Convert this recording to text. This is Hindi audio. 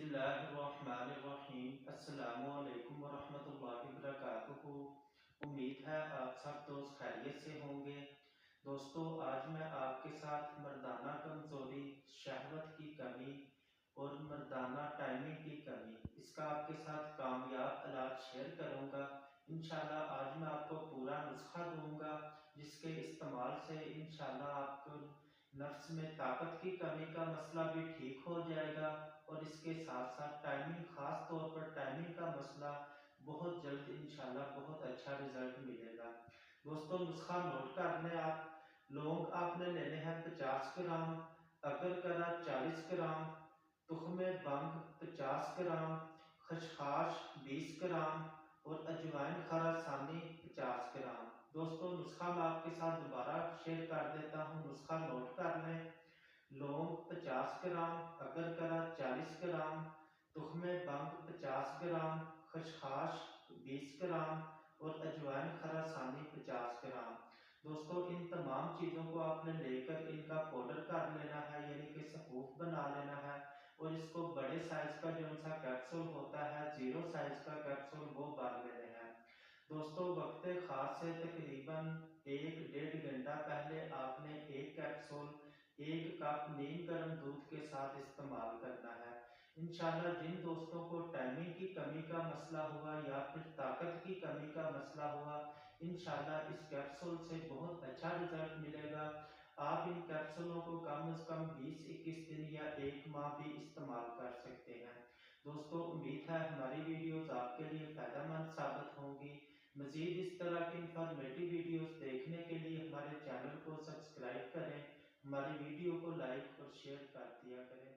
बिस्मिल्लाहिर्रहमानिर्रहीम। अस्सलामुअलैकुम वरहमतुल्लाहि वबरकातुहू। उम्मीद है आप सब दोस्त खैरियत से होंगे। दोस्तों, आज मैं आपके साथ मर्दाना कमज़ोरी, शहवत की कमी और मर्दाना टाइमिंग की कमी, इसका आपके साथ कामयाब इलाज शेयर करूंगा। इंशाल्लाह आज मैं आपको पूरा नुस्खा दूंगा जिसके इस्तेमाल से इंशाल्लाह आपको नफ्स में ताकत की कमी का मसला भी ठीक हो जाएगा और इसके साथ साथ टाइमिंग, खास तौर पर टाइमिंग का मसला बहुत जल्द इंशाल्लाह बहुत अच्छा रिजल्ट मिलेगा। दोस्तों, नुस्खा नोट कर लें आप। लौंग आपने लेने हैं 50 ग्राम, अकरकरा 40 ग्राम, तुख्मे बंग 50 ग्राम, खसखाश 20 ग्राम और अजवाइन खरासानी 50 ग्राम। दोस्तों, नुस्खा मैं आपके साथ दोबारा शेयर कर देता हूँ, नुस्खा नोट कर लें। लौंग 50 ग्राम, अकरकरा 40 ग्राम, तुख्मे बंग 50 ग्राम, खसखाश 20 ग्राम और अजवाइन खरासानी 50 ग्राम। दोस्तों, इन तमाम चीज़ों को आपने लेकर इनका पाउडर कर लेना है, यानी कि सफूफ बना लेना है और इसको बड़े साइज का जो सा कैप्सूल होता है, 0 साइज का कैप्सूल, वो भर लेने हैं। दोस्तों, वक्त खास से तकरीबन 1-1.5 घंटा पहले आपने एक कैप्सूल 1 कप नीम गर्म दूध के साथ इस्तेमाल करना है। इंशाल्लाह जिन दोस्तों को टाइमिंग की कमी का मसला हुआ या फिर ताकत की कमी का मसला हुआ, इंशाल्लाह इस कैप्सूल से बहुत अच्छा रिजल्ट मिलेगा। आप इन कैप्सूलों को कम से कम 20-21 दिन या 1 माह भी इस्तेमाल कर सकते हैं। दोस्तों, उम्मीद है हमारी वीडियोस आपके लिए फायदेमंद साबित होंगी। मजीद इस तरह की इंफॉर्मेटिव वीडियोस देखने के लिए हमारे चैनल को सब्सक्राइब करें, हमारी वीडियो को लाइक और शेयर कर दिया करें।